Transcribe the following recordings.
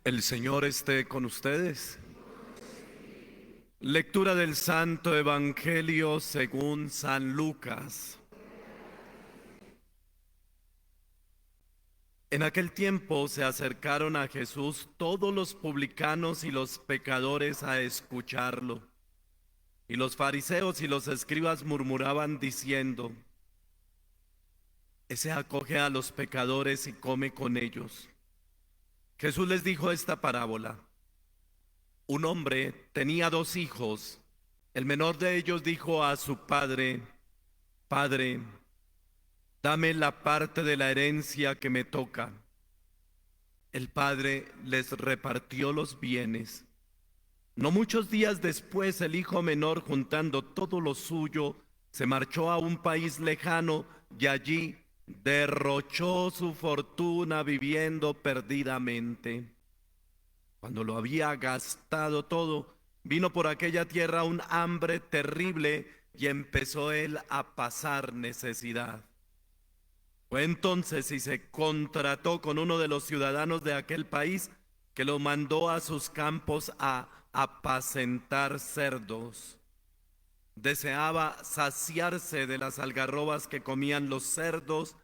El Señor esté con ustedes. Lectura del Santo Evangelio según San Lucas. En aquel tiempo se acercaron a Jesús todos los publicanos y los pecadores a escucharlo. Y los fariseos y los escribas murmuraban diciendo: Ese acoge a los pecadores y come con ellos. Jesús les dijo esta parábola. Un hombre tenía 2 hijos. El menor de ellos dijo a su padre: Padre, dame la parte de la herencia que me toca. El padre les repartió los bienes. No muchos días después, el hijo menor, juntando todo lo suyo, se marchó a un país lejano y allí derrochó su fortuna viviendo perdidamente. Cuando lo había gastado todo, vino por aquella tierra un hambre terrible y empezó él a pasar necesidad. Fue entonces y se contrató con uno de los ciudadanos de aquel país, que lo mandó a sus campos a apacentar cerdos. Deseaba saciarse de las algarrobas que comían los cerdos,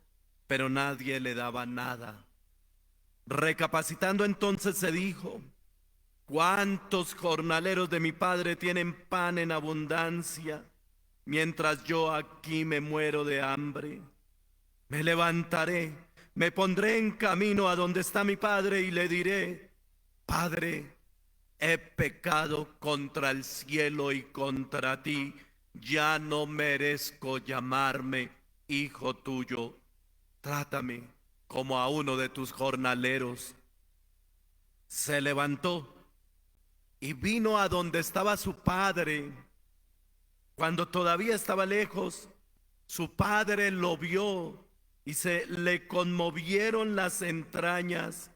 pero nadie le daba nada. Recapacitando entonces se dijo: ¿Cuántos jornaleros de mi padre tienen pan en abundancia, mientras yo aquí me muero de hambre? Me levantaré, me pondré en camino a donde está mi padre y le diré: Padre, he pecado contra el cielo y contra ti, ya no merezco llamarme hijo tuyo. Trátame como a uno de tus jornaleros. Se levantó y vino a donde estaba su padre. Cuando todavía estaba lejos, su padre lo vio y se le conmovieron las entrañas,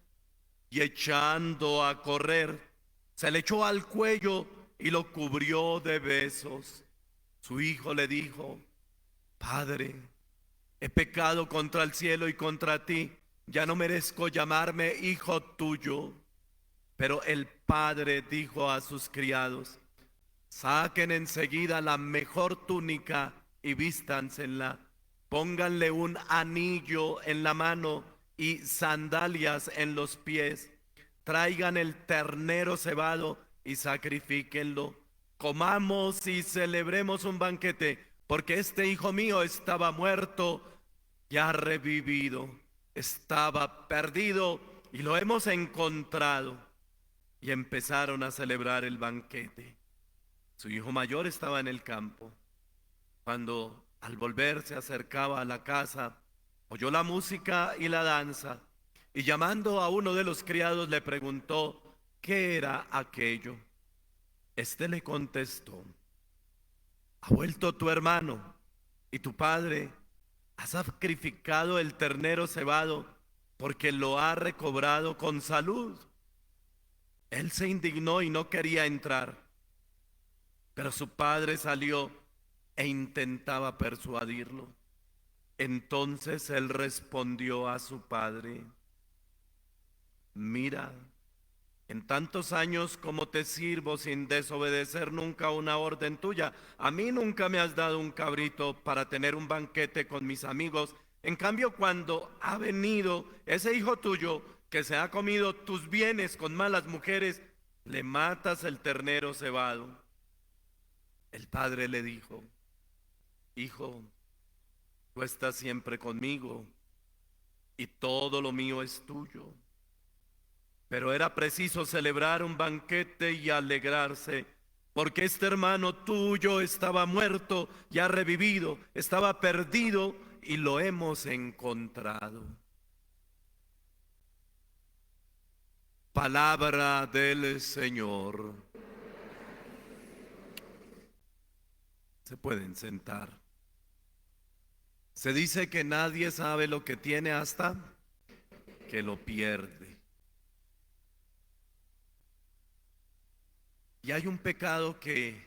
y echando a correr, se le echó al cuello y lo cubrió de besos. Su hijo le dijo: Padre, he pecado contra el cielo y contra ti, ya no merezco llamarme hijo tuyo. Pero el padre dijo a sus criados: Saquen enseguida la mejor túnica y vístansela. Pónganle un anillo en la mano y sandalias en los pies. Traigan el ternero cebado y sacrifíquenlo. Comamos y celebremos un banquete, porque este hijo mío estaba muerto y ha revivido. Estaba perdido y lo hemos encontrado. Y empezaron a celebrar el banquete. Su hijo mayor estaba en el campo. Cuando al volver se acercaba a la casa, oyó la música y la danza, y llamando a uno de los criados le preguntó qué era aquello. Este le contestó: Ha vuelto tu hermano, y tu padre ha sacrificado el ternero cebado, porque lo ha recobrado con salud. Él se indignó y no quería entrar, pero su padre salió e intentaba persuadirlo. Entonces él respondió a su padre: Mira, en tantos años como te sirvo sin desobedecer nunca una orden tuya, a mí nunca me has dado un cabrito para tener un banquete con mis amigos. En cambio, cuando ha venido ese hijo tuyo que se ha comido tus bienes con malas mujeres, le matas el ternero cebado. El padre le dijo: Hijo, tú estás siempre conmigo y todo lo mío es tuyo. Pero era preciso celebrar un banquete y alegrarse, porque este hermano tuyo estaba muerto y ha revivido, estaba perdido y lo hemos encontrado. Palabra del Señor. Se pueden sentar. Se dice que nadie sabe lo que tiene hasta que lo pierde. Y hay un pecado que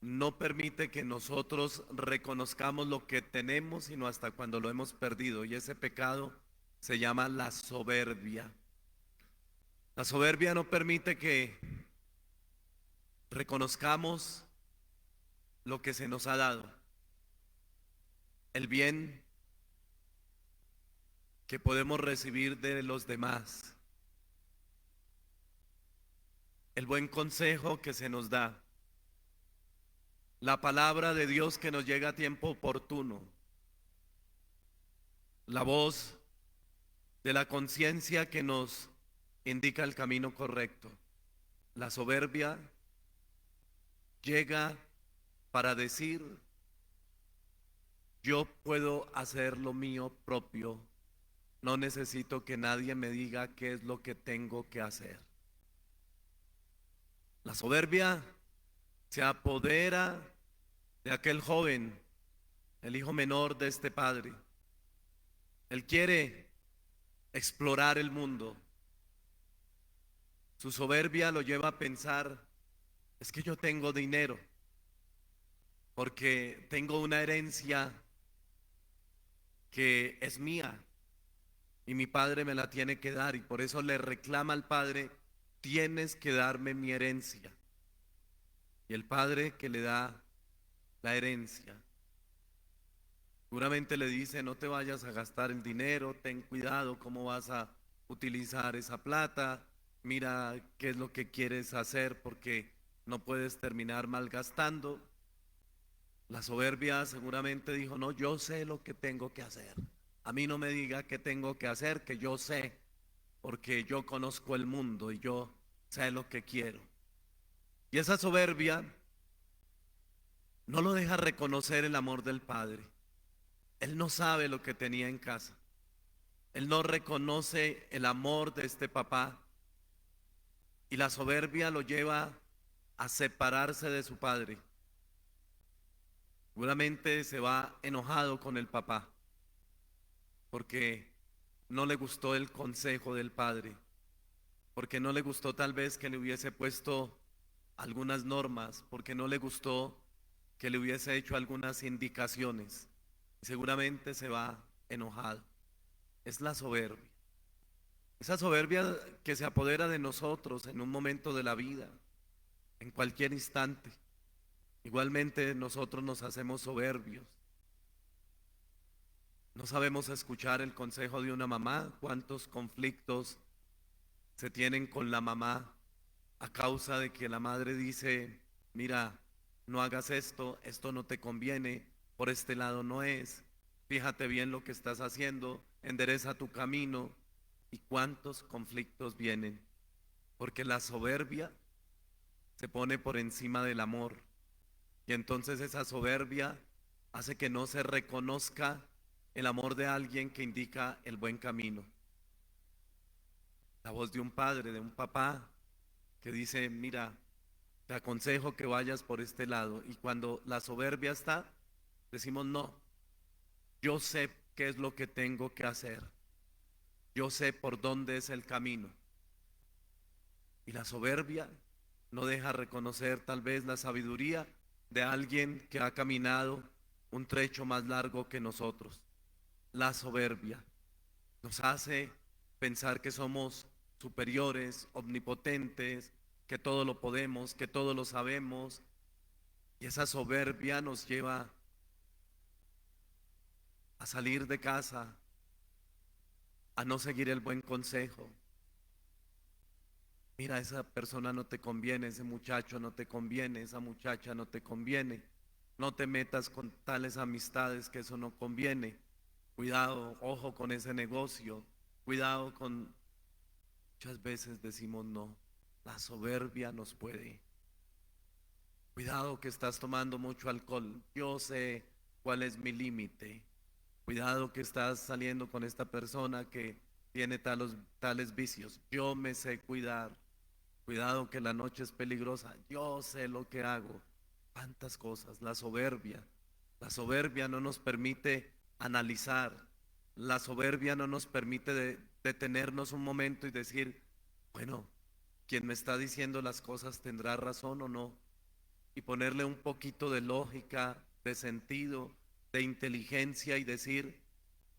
no permite que nosotros reconozcamos lo que tenemos, sino hasta cuando lo hemos perdido. Y ese pecado se llama la soberbia. La soberbia no permite que reconozcamos lo que se nos ha dado, el bien que podemos recibir de los demás, el buen consejo que se nos da, la palabra de Dios que nos llega a tiempo oportuno, la voz de la conciencia que nos indica el camino correcto. La soberbia llega para decir: yo puedo hacer lo mío propio, no necesito que nadie me diga qué es lo que tengo que hacer. La soberbia se apodera de aquel joven, el hijo menor de este padre. Él quiere explorar el mundo. Su soberbia lo lleva a pensar: es que yo tengo dinero, porque tengo una herencia que es mía y mi padre me la tiene que dar, y por eso le reclama al padre: tienes que darme mi herencia. Y el padre que le da la herencia seguramente le dice: no te vayas a gastar el dinero, ten cuidado cómo vas a utilizar esa plata, mira qué es lo que quieres hacer porque no puedes terminar malgastando. La soberbia seguramente dijo: no, yo sé lo que tengo que hacer, a mí no me diga qué tengo que hacer, que yo sé, porque yo conozco el mundo y yo sé lo que quiero. Y esa soberbia no lo deja reconocer el amor del Padre. Él no sabe lo que tenía en casa. Él no reconoce el amor de este papá. Y la soberbia lo lleva a separarse de su padre. Seguramente se va enojado con el papá porque no le gustó el consejo del padre, porque no le gustó tal vez que le hubiese puesto algunas normas, porque no le gustó que le hubiese hecho algunas indicaciones. Seguramente se va enojado. Es la soberbia. Esa soberbia que se apodera de nosotros en un momento de la vida, en cualquier instante. Igualmente nosotros nos hacemos soberbios. No sabemos escuchar el consejo de una mamá. ¿Cuántos conflictos se tienen con la mamá a causa de que la madre dice: mira, no hagas esto, esto no te conviene, por este lado no es, fíjate bien lo que estás haciendo, endereza tu camino? ¿Y cuántos conflictos vienen? Porque la soberbia se pone por encima del amor, y entonces esa soberbia hace que no se reconozca el amor de alguien que indica el buen camino. La voz de un padre, de un papá que dice: mira, te aconsejo que vayas por este lado. Y cuando la soberbia está, decimos: no, yo sé qué es lo que tengo que hacer, yo sé por dónde es el camino. Y la soberbia no deja reconocer tal vez la sabiduría de alguien que ha caminado un trecho más largo que nosotros. La soberbia nos hace pensar que somos superiores, omnipotentes, que todo lo podemos, que todo lo sabemos. Y esa soberbia nos lleva a salir de casa, a no seguir el buen consejo. Mira, esa persona no te conviene, ese muchacho no te conviene, esa muchacha no te conviene. No te metas con tales amistades, que eso no conviene. Cuidado, ojo con ese negocio. Cuidado con... Muchas veces decimos no. La soberbia nos puede. Cuidado que estás tomando mucho alcohol. Yo sé cuál es mi límite. Cuidado que estás saliendo con esta persona que tiene tales vicios. Yo me sé cuidar. Cuidado que la noche es peligrosa. Yo sé lo que hago. Tantas cosas. La soberbia. La soberbia no nos permite analizar. La soberbia no nos permite detenernos un momento y decir: bueno, quien me está diciendo las cosas tendrá razón o no, y ponerle un poquito de lógica, de sentido, de inteligencia, y decir: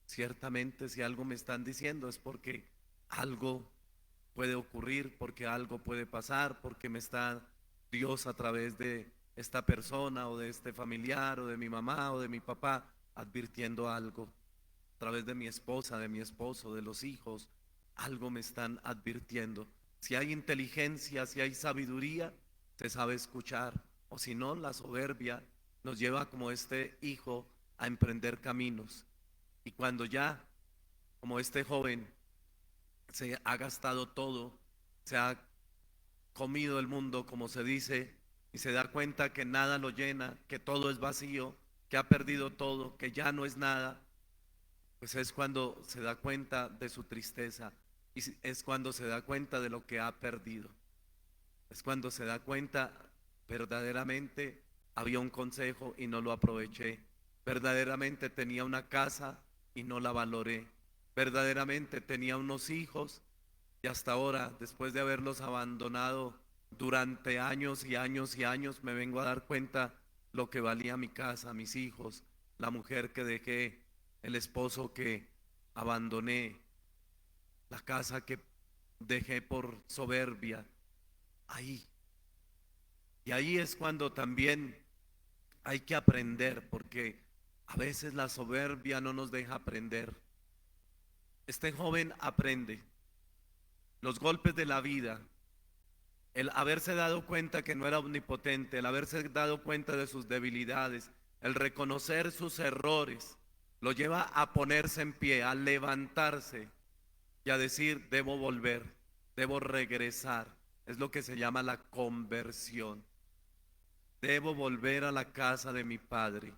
ciertamente si algo me están diciendo es porque algo puede ocurrir, porque algo puede pasar, porque me está Dios a través de esta persona o de este familiar o de mi mamá o de mi papá advirtiendo algo, a través de mi esposa, de mi esposo, de los hijos, algo me están advirtiendo. Si hay inteligencia, si hay sabiduría, se sabe escuchar, o si no, la soberbia nos lleva como este hijo a emprender caminos. Y cuando ya, como este joven, se ha gastado todo, se ha comido el mundo, como se dice, y se da cuenta que nada lo llena, que todo es vacío, que ha perdido todo, que ya no es nada, pues es cuando se da cuenta de su tristeza y es cuando se da cuenta de lo que ha perdido. Es cuando se da cuenta verdaderamente había un consejo y no lo aproveché. Verdaderamente tenía una casa y no la valoré. Verdaderamente tenía unos hijos y hasta ahora, después de haberlos abandonado durante años y años y años, me vengo a dar cuenta lo que valía mi casa, mis hijos, la mujer que dejé, el esposo que abandoné, la casa que dejé por soberbia. Ahí. Y ahí es cuando también hay que aprender, porque a veces la soberbia no nos deja aprender. Este joven aprende los golpes de la vida, el haberse dado cuenta que no era omnipotente, el haberse dado cuenta de sus debilidades, el reconocer sus errores, lo lleva a ponerse en pie, a levantarse y a decir, debo volver, debo regresar. Es lo que se llama la conversión. Debo volver a la casa de mi padre.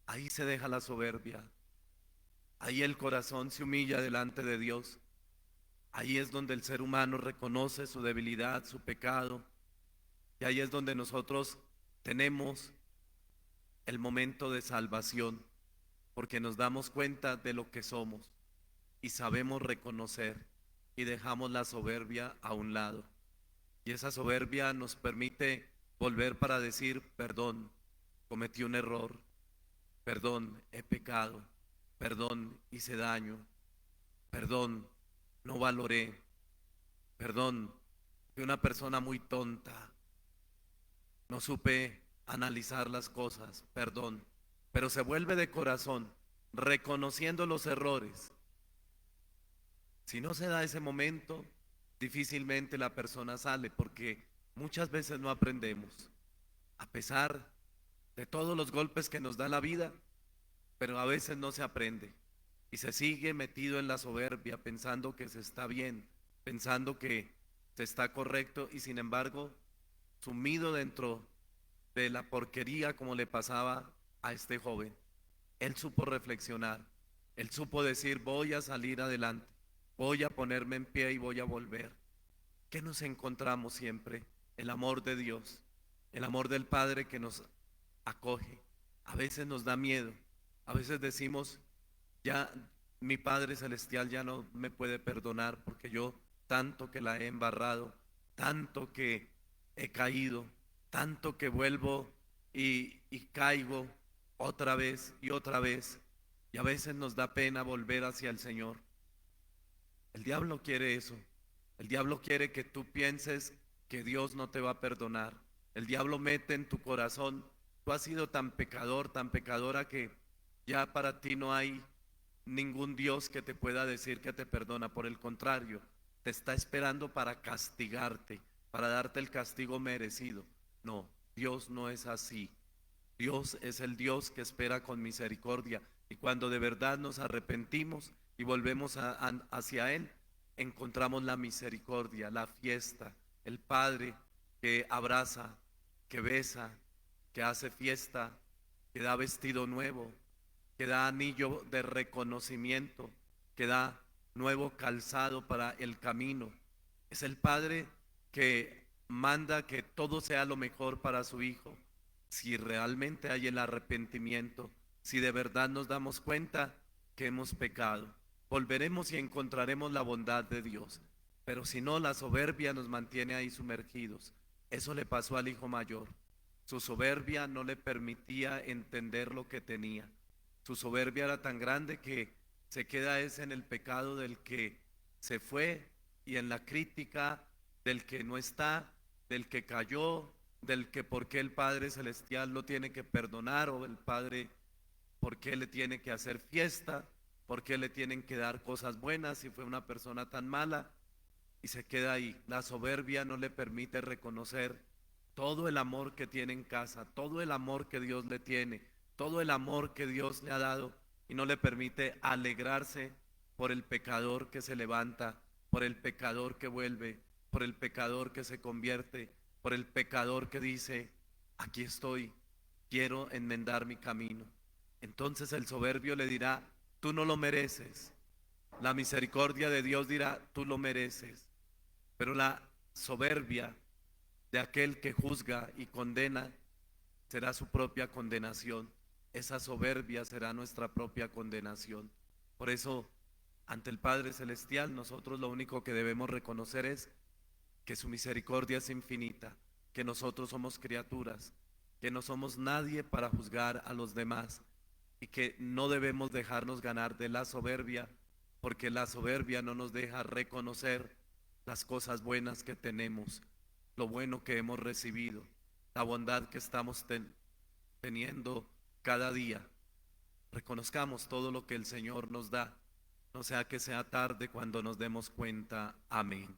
Ahí se deja la soberbia. Ahí el corazón se humilla delante de Dios. Ahí es donde el ser humano reconoce su debilidad, su pecado. Y ahí es donde nosotros tenemos el momento de salvación, porque nos damos cuenta de lo que somos y sabemos reconocer y dejamos la soberbia a un lado. Y esa soberbia nos permite volver para decir, perdón, cometí un error, perdón, he pecado, perdón, hice daño, perdón, no valoré, perdón, fui una persona muy tonta, no supe analizar las cosas, perdón. Pero se vuelve de corazón, reconociendo los errores. Si no se da ese momento, difícilmente la persona sale, porque muchas veces no aprendemos, a pesar de todos los golpes que nos da la vida, pero a veces no se aprende y se sigue metido en la soberbia, pensando que se está bien, pensando que se está correcto y sin embargo sumido dentro de la porquería, como le pasaba a este joven. Él supo reflexionar, él supo decir, voy a salir adelante, voy a ponerme en pie y voy a volver. ¿Qué nos encontramos siempre? El amor de Dios, el amor del Padre que nos acoge. A veces nos da miedo, a veces decimos, ya mi Padre Celestial ya no me puede perdonar porque yo tanto que la he embarrado, tanto que he caído, tanto que vuelvo y caigo otra vez y otra vez. Y a veces nos da pena volver hacia el Señor. El diablo quiere eso. El diablo quiere que tú pienses que Dios no te va a perdonar. El diablo mete en tu corazón, tú has sido tan pecador, tan pecadora que ya para ti no hay ningún Dios que te pueda decir que te perdona. Por el contrario, te está esperando para castigarte, para darte el castigo merecido. No, Dios no es así. Dios es el Dios que espera con misericordia y cuando de verdad nos arrepentimos y volvemos hacia Él, encontramos la misericordia, la fiesta, el Padre que abraza, que besa, que hace fiesta, que da vestido nuevo, que da anillo de reconocimiento, que da nuevo calzado para el camino. Es el Padre que manda que todo sea lo mejor para su Hijo. Si realmente hay el arrepentimiento, si de verdad nos damos cuenta que hemos pecado, volveremos y encontraremos la bondad de Dios. Pero si no, la soberbia nos mantiene ahí sumergidos. Eso le pasó al hijo mayor. Su soberbia no le permitía entender lo que tenía. Su soberbia era tan grande que se queda en el pecado del que se fue, y en la crítica del que no está, del que cayó, del que por qué el Padre Celestial lo tiene que perdonar, o el Padre por qué le tiene que hacer fiesta, por qué le tienen que dar cosas buenas si fue una persona tan mala, y se queda ahí. La soberbia no le permite reconocer todo el amor que tiene en casa, todo el amor que Dios le tiene, todo el amor que Dios le ha dado, y no le permite alegrarse por el pecador que se levanta, por el pecador que vuelve, por el pecador que se convierte, por el pecador que dice, aquí estoy, quiero enmendar mi camino. Entonces el soberbio le dirá, tú no lo mereces. La misericordia de Dios dirá, tú lo mereces. Pero la soberbia de aquel que juzga y condena será su propia condenación. Esa soberbia será nuestra propia condenación. Por eso, ante el Padre Celestial, nosotros lo único que debemos reconocer es que su misericordia es infinita, que nosotros somos criaturas, que no somos nadie para juzgar a los demás, y que no debemos dejarnos ganar de la soberbia, porque la soberbia no nos deja reconocer las cosas buenas que tenemos, lo bueno que hemos recibido, la bondad que estamos teniendo cada día. Reconozcamos todo lo que el Señor nos da, no sea que sea tarde cuando nos demos cuenta. Amén.